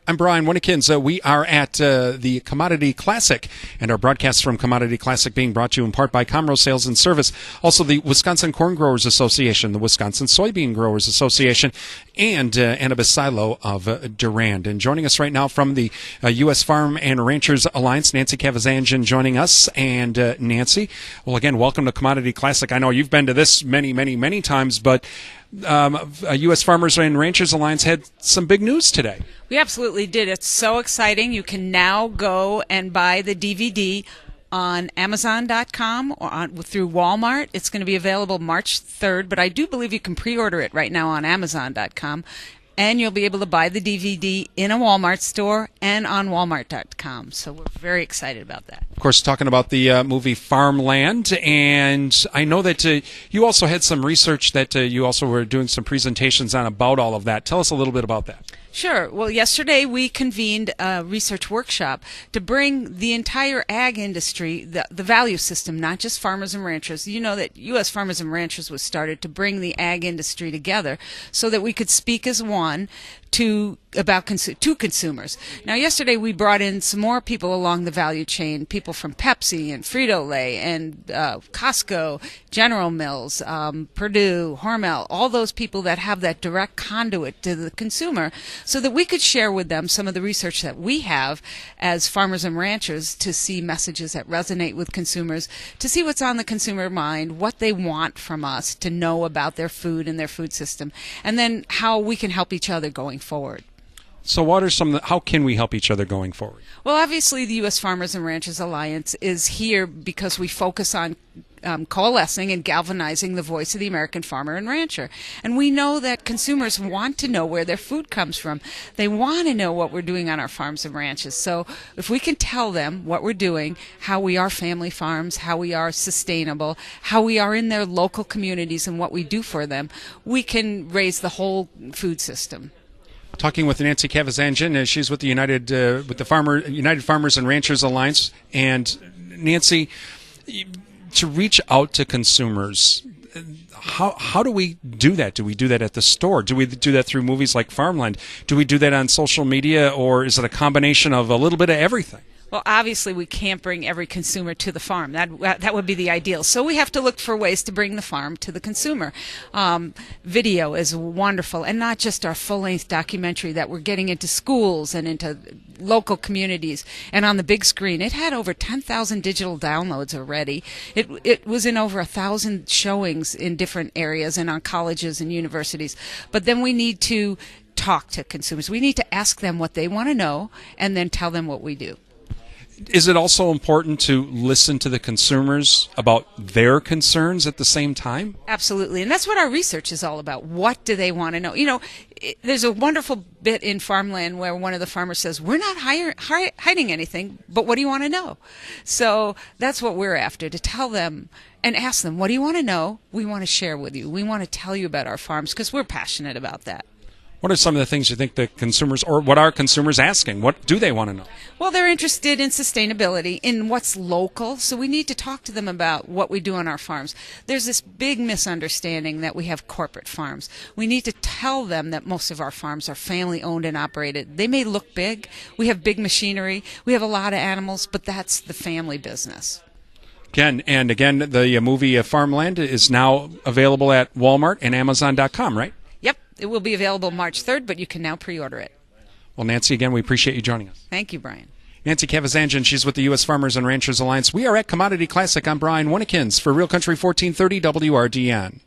I'm Brian Winnekins. We are at the Commodity Classic, and our broadcast from Commodity Classic being brought to you in part by Comro Sales and Service, also the Wisconsin Corn Growers Association, the Wisconsin Soybean Growers Association, and Annabis Silo of Durand. And joining us right now from the U.S. Farm and Ranchers Alliance, Nancy Kavazanjian joining us. And Nancy, well, again, welcome to Commodity Classic. I know you've been to this many times, but U.S. Farmers and Ranchers Alliance had some big news today. We absolutely did. It's so exciting. You can now go and buy the DVD on Amazon.com or through Walmart. It's going to be available March 3rd, but I do believe you can pre-order it right now on Amazon.com. And you'll be able to buy the DVD in a Walmart store and on Walmart.com. So we're very excited about that. Of course, talking about the movie Farmland, and I know that you also had some research that you also were doing some presentations on about all of that. Tell us a little bit about that. Sure. Well, yesterday we convened a research workshop to bring the entire ag industry, the value system, not just farmers and ranchers. You know that U.S. Farmers and Ranchers was started to bring the ag industry together so that we could speak as one to consumers. Now, yesterday we brought in some more people along the value chain, people from Pepsi and Frito-Lay and Costco, General Mills, Purdue, Hormel, all those people that have that direct conduit to the consumer, so that we could share with them some of the research that we have as farmers and ranchers to see messages that resonate with consumers, to see what's on the consumer mind, what they want from us, to know about their food and their food system, and then how we can help each other going forward. So what are how can we help each other going forward? Well, obviously the U.S. Farmers and Ranchers Alliance is here because we focus on coalescing and galvanizing the voice of the American farmer and rancher. And we know that consumers want to know where their food comes from. They want to know what we're doing on our farms and ranches. So if we can tell them what we're doing, how we are family farms, how we are sustainable, how we are in their local communities and what we do for them, we can raise the whole food system. Talking with Nancy Kavazanjian, she's with the United Farmers and Ranchers Alliance. And Nancy, to reach out to consumers, how do we do that? Do we do that at the store? Do we do that through movies like Farmland? Do we do that on social media, or is it a combination of a little bit of everything? Well, obviously, we can't bring every consumer to the farm. That would be the ideal. So we have to look for ways to bring the farm to the consumer. Video is wonderful, and not just our full-length documentary that we're getting into schools and into local communities and on the big screen. It had over 10,000 digital downloads already. It was in over 1,000 showings in different areas and on colleges and universities. But then we need to talk to consumers. We need to ask them what they want to know and then tell them what we do. Is it also important to listen to the consumers about their concerns at the same time? Absolutely. And that's what our research is all about. What do they want to know? You know, there's a wonderful bit in Farmland where one of the farmers says, we're not hiding anything, but what do you want to know? So that's what we're after, to tell them and ask them, what do you want to know? We want to share with you. We want to tell you about our farms because we're passionate about that. What are some of the things you think the consumers, or what are consumers asking? What do they want to know? Well, they're interested in sustainability, in what's local, so we need to talk to them about what we do on our farms. There's this big misunderstanding that we have corporate farms. We need to tell them that most of our farms are family-owned and operated. They may look big. We have big machinery. We have a lot of animals, but that's the family business. Again, the movie Farmland is now available at Walmart and Amazon.com, right? Yep, it will be available March 3rd, but you can now pre-order it. Well, Nancy, again, we appreciate you joining us. Thank you, Brian. Nancy Kavazanjian, she's with the U.S. Farmers and Ranchers Alliance. We are at Commodity Classic. I'm Brian Winnekins for Real Country 1430 WRDN.